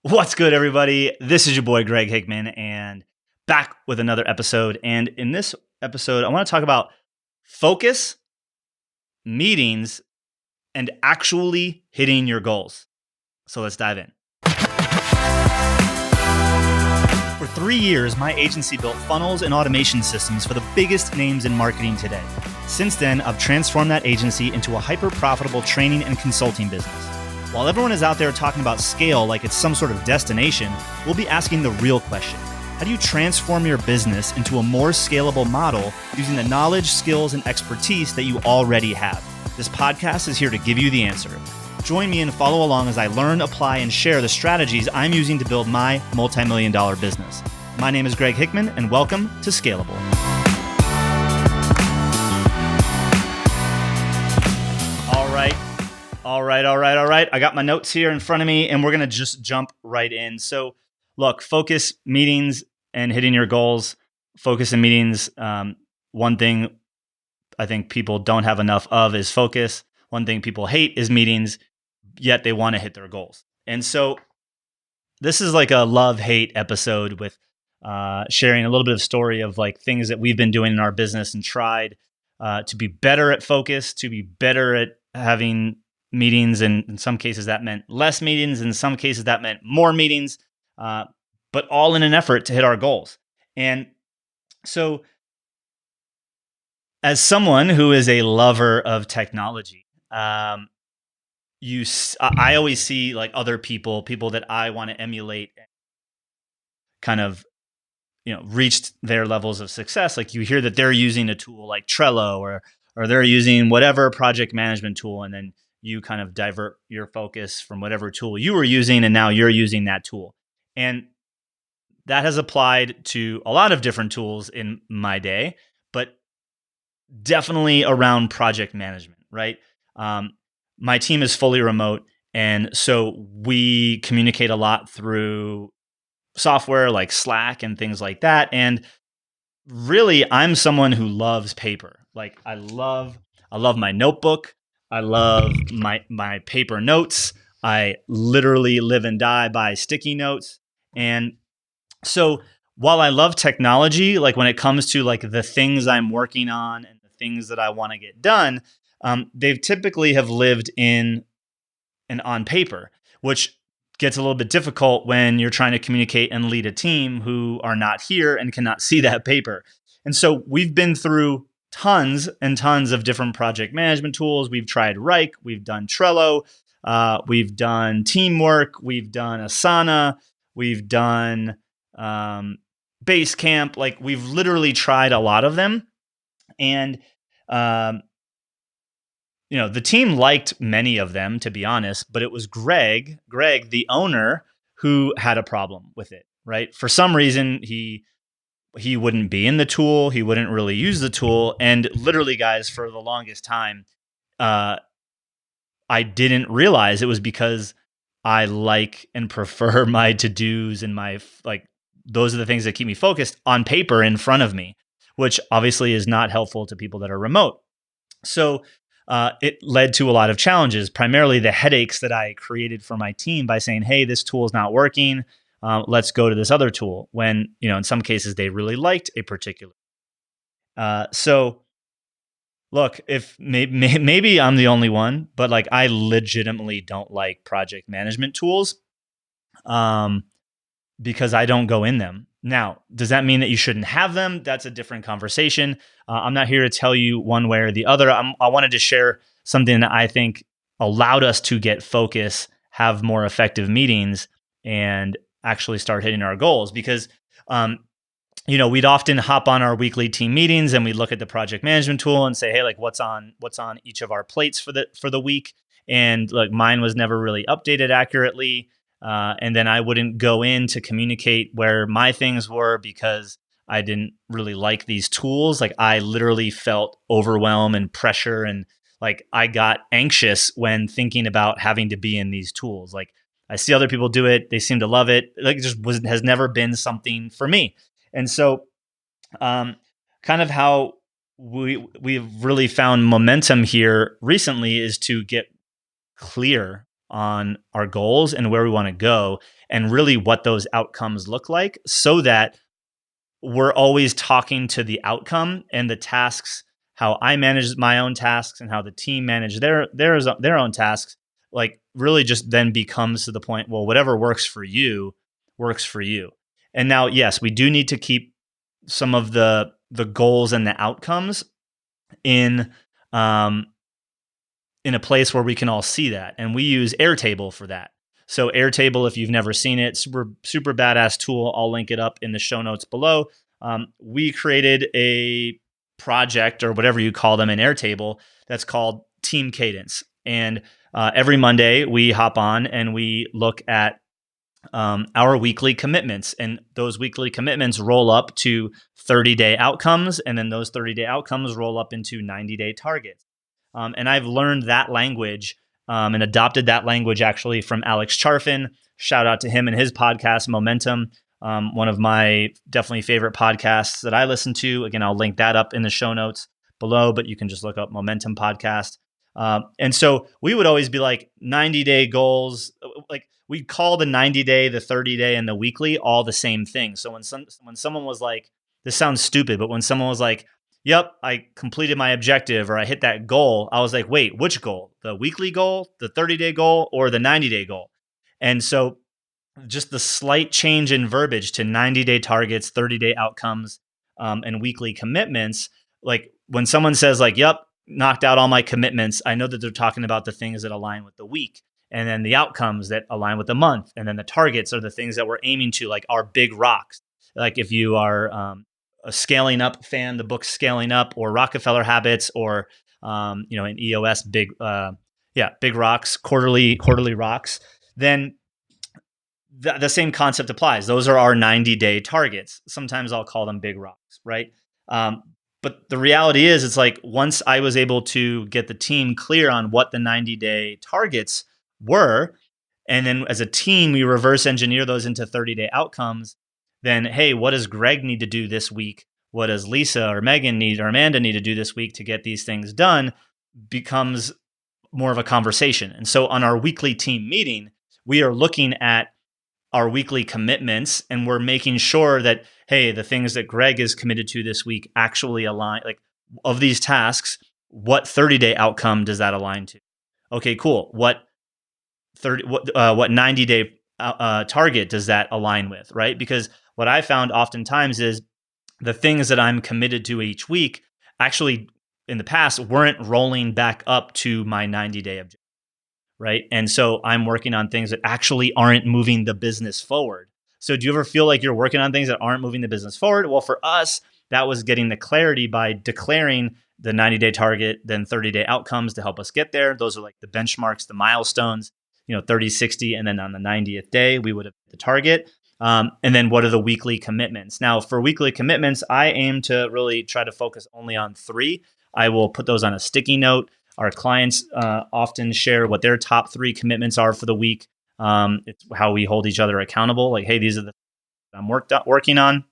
What's good, everybody? This is your boy, Greg Hickman, and back with another episode. And in this episode, I want to talk about focus, meetings, and actually hitting your goals. So let's dive in. For 3 years, my agency built funnels and automation systems for the biggest names in marketing today. Since then, I've transformed that agency into a hyper-profitable training and consulting business. While everyone is out there talking about scale like it's some sort of destination, we'll be asking the real question. How do you transform your business into a more scalable model using the knowledge, skills, and expertise that you already have? This podcast is here to give you the answer. Join me and follow along as I learn, apply, and share the strategies I'm using to build my multi-million-dollar business. My name is Greg Hickman, and welcome to Scalable. All right. I got my notes here in front of me, and we're going to just jump right in. So, look, focus, meetings, and hitting your goals. Focus and meetings. One thing I think people don't have enough of is focus. One thing people hate is meetings, yet they want to hit their goals. And so this is like a love-hate episode with sharing a little bit of story of like things that we've been doing in our business and tried to be better at focus, to be better at having meetings, and in some cases that meant less meetings, in some cases that meant more meetings, but all in an effort to hit our goals. And so as someone who is a lover of technology, I always see like other people that I want to emulate, kind of, reached their levels of success. Like you hear that they're using a tool like Trello or they're using whatever project management tool, and then you kind of divert your focus from whatever tool you were using, and now you're using that tool. And that has applied to a lot of different tools in my day, but definitely around project management, right? My team is fully remote, and so we communicate a lot through software like Slack and things like that. And really, I'm someone who loves paper. Like I love my notebook. I love my paper notes. I literally live and die by sticky notes. And so while I love technology, like when it comes to like the things I'm working on and the things that I want to get done, they've typically have lived in and on paper, which gets a little bit difficult when you're trying to communicate and lead a team who are not here and cannot see that paper. And so we've been through tons and tons of different project management tools. We've tried Rike, we've done Trello, we've done Teamwork, we've done Asana, we've done Basecamp. Like we've literally tried a lot of them. And the team liked many of them, to be honest, but it was Greg, the owner, who had a problem with it, right? For some reason, he wouldn't be in the tool. He wouldn't really use the tool. And literally, guys, for the longest time, I didn't realize it was because I like and prefer my to-dos and those are the things that keep me focused on paper in front of me, which obviously is not helpful to people that are remote. So it led to a lot of challenges, primarily the headaches that I created for my team by saying, hey, this tool is not working. Let's go to this other tool, when, in some cases they really liked a particular. So look, if maybe I'm the only one, but like I legitimately don't like project management tools because I don't go in them. Now, does that mean that you shouldn't have them? That's a different conversation. I'm not here to tell you one way or the other. I wanted to share something that I think allowed us to get focus, have more effective meetings, and actually start hitting our goals. Because, we'd often hop on our weekly team meetings and we look at the project management tool and say, hey, like what's on each of our plates for the week. And like mine was never really updated accurately. And then I wouldn't go in to communicate where my things were because I didn't really like these tools. Like I literally felt overwhelm and pressure, and like I got anxious when thinking about having to be in these tools. Like I see other people do it. They seem to love it. Like it just has never been something for me. And so kind of how we've really found momentum here recently is to get clear on our goals and where we want to go, and really what those outcomes look like, so that we're always talking to the outcome and the tasks, how I manage my own tasks and how the team manage their own tasks. Like, really just then becomes to the point, well, whatever works for you works for you. And now, yes, we do need to keep some of the goals and the outcomes in um, in a place where we can all see that. And we use Airtable for that. So Airtable, if you've never seen it, super badass tool. I'll link it up in the show notes below. We created a project, or whatever you call them, in Airtable, that's called Team Cadence. And every Monday we hop on and we look at our weekly commitments, and those weekly commitments roll up to 30-day outcomes, and then those 30-day outcomes roll up into 90-day targets. And I've learned that language and adopted that language actually from Alex Charfin. Shout out to him and his podcast, Momentum, one of my definitely favorite podcasts that I listen to. Again, I'll link that up in the show notes below, but you can just look up Momentum Podcast. And so we would always be like 90-day goals. Like, we'd call the 90-day, the 30-day, and the weekly all the same thing. So when someone was like, this sounds stupid, but when someone was like, yep, I completed my objective, or I hit that goal, I was like, wait, which goal? The weekly goal, the 30-day goal, or the 90-day goal? And so just the slight change in verbiage to 90-day targets, 30-day outcomes, and weekly commitments. Like, when someone says like, yep, knocked out all my commitments, I know that they're talking about the things that align with the week, and then the outcomes that align with the month. And then the targets are the things that we're aiming to, like our big rocks. Like, if you are a Scaling Up fan, the book Scaling Up, or Rockefeller Habits, or an EOS big rocks, quarterly rocks, then the same concept applies. Those are our 90-day targets. Sometimes I'll call them big rocks, right? But the reality is, it's like, once I was able to get the team clear on what the 90-day targets were, and then as a team, we reverse engineer those into 30-day outcomes, then, hey, what does Greg need to do this week? What does Lisa or Megan need, or Amanda need to do this week to get these things done, becomes more of a conversation. And so on our weekly team meeting, we are looking at our weekly commitments, and we're making sure that, hey, the things that Greg is committed to this week actually align. Like, of these tasks, what 30-day outcome does that align to? Okay, cool. What 90-day target does that align with, right? Because what I found oftentimes is the things that I'm committed to each week actually in the past weren't rolling back up to my 90-day objective. Right. And so I'm working on things that actually aren't moving the business forward. So do you ever feel like you're working on things that aren't moving the business forward? Well, for us, that was getting the clarity by declaring the 90-day target, then 30-day outcomes to help us get there. Those are like the benchmarks, the milestones, 30, 60, and then on the 90th day, we would have hit the target. And then what are the weekly commitments? Now, for weekly commitments, I aim to really try to focus only on 3. I will put those on a sticky note. Our clients often share what their top 3 commitments are for the week. It's how we hold each other accountable. Like, hey, these are the things I'm working on.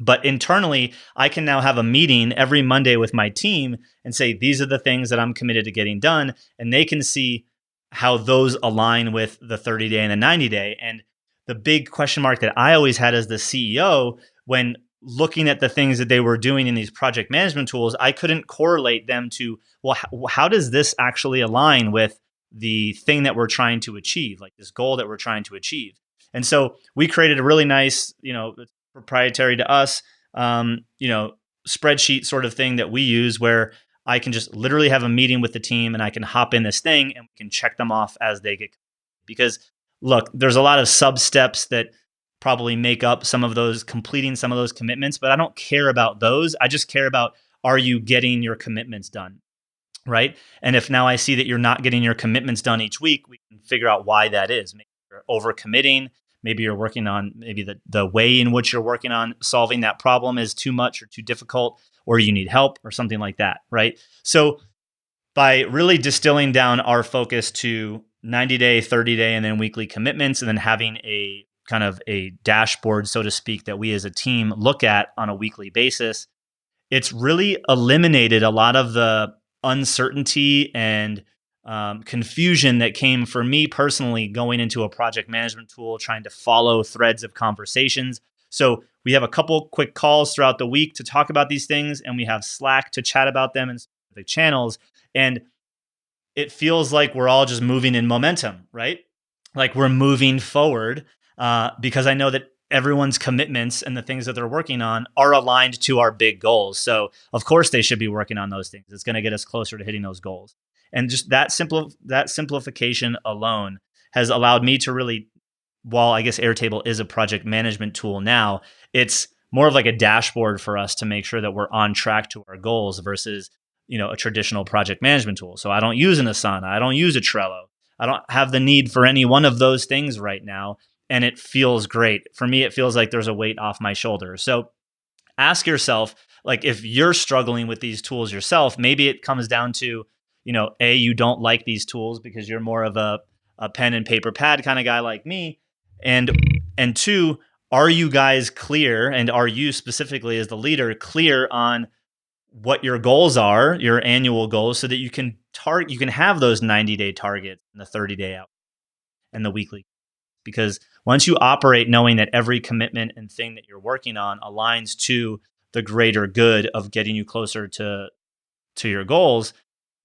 But internally, I can now have a meeting every Monday with my team and say, these are the things that I'm committed to getting done. And they can see how those align with the 30-day and the 90-day. And the big question mark that I always had as the CEO, when looking at the things that they were doing in these project management tools, I couldn't correlate them to, well, how does this actually align with the thing that we're trying to achieve, like this goal that we're trying to achieve? And so we created a really nice, proprietary to us, spreadsheet sort of thing that we use, where I can just literally have a meeting with the team and I can hop in this thing and we can check them off as they get. Because look, there's a lot of sub steps that probably make up completing some of those commitments, but I don't care about those. I just care about, are you getting your commitments done? Right. And if now I see that you're not getting your commitments done each week, we can figure out why that is. Maybe you're overcommitting. Maybe you're working on, maybe the way in which you're working on solving that problem is too much or too difficult, or you need help or something like that. Right. So by really distilling down our focus to 90-day, 30-day, and then weekly commitments, and then having a kind of a dashboard, so to speak, that we as a team look at on a weekly basis, it's really eliminated a lot of the uncertainty and confusion that came for me personally going into a project management tool, trying to follow threads of conversations. So we have a couple quick calls throughout the week to talk about these things, and we have Slack to chat about them in specific channels. And it feels like we're all just moving in momentum, right? Like we're moving forward because I know that everyone's commitments and the things that they're working on are aligned to our big goals. So of course they should be working on those things. It's going to get us closer to hitting those goals. And just that simplification alone has allowed me to really, while I guess Airtable is a project management tool now, it's more of like a dashboard for us to make sure that we're on track to our goals versus a traditional project management tool. So I don't use an Asana. I don't use a Trello. I don't have the need for any one of those things right now. And it feels great. For me, it feels like there's a weight off my shoulder. So ask yourself, like if you're struggling with these tools yourself, maybe it comes down to, A, you don't like these tools because you're more of a pen and paper pad kind of guy like me. And two, are you guys clear, and are you specifically as the leader clear on what your goals are, your annual goals, so that you can have those 90-day targets and the 30-day out and the weekly? Because once you operate knowing that every commitment and thing that you're working on aligns to the greater good of getting you closer to your goals,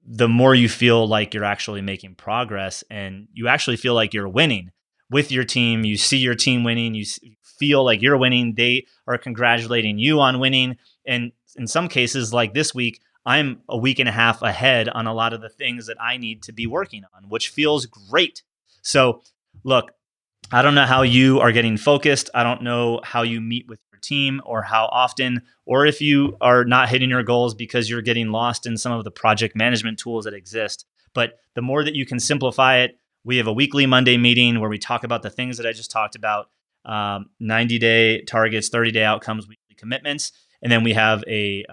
the more you feel like you're actually making progress, and you actually feel like you're winning with your team. You see your team winning, you feel like you're winning. They are congratulating you on winning. And in some cases, like this week, I'm a week and a half ahead on a lot of the things that I need to be working on, which feels great. So look, I don't know how you are getting focused. I don't know how you meet with your team or how often, or if you are not hitting your goals because you're getting lost in some of the project management tools that exist. But the more that you can simplify it, we have a weekly Monday meeting where we talk about the things that I just talked about, 90-day targets, 30-day outcomes, weekly commitments. And then we have a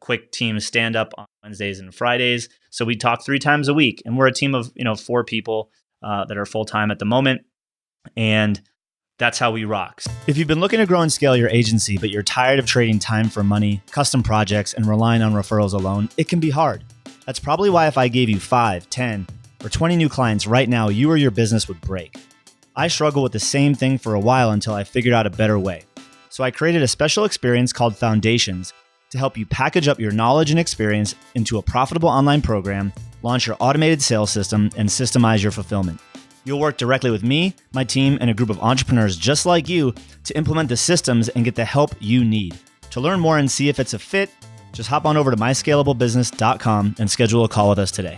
quick team stand-up on Wednesdays and Fridays. So we talk 3 times a week. And we're a team of 4 people that are full-time at the moment. And that's how we rock. If you've been looking to grow and scale your agency, but you're tired of trading time for money, custom projects, and relying on referrals alone, it can be hard. That's probably why if I gave you 5, 10, or 20 new clients right now, you or your business would break. I struggled with the same thing for a while until I figured out a better way. So I created a special experience called Foundations to help you package up your knowledge and experience into a profitable online program, launch your automated sales system, and systemize your fulfillment. You'll work directly with me, my team, and a group of entrepreneurs just like you to implement the systems and get the help you need. To learn more and see if it's a fit, just hop on over to myscalablebusiness.com and schedule a call with us today.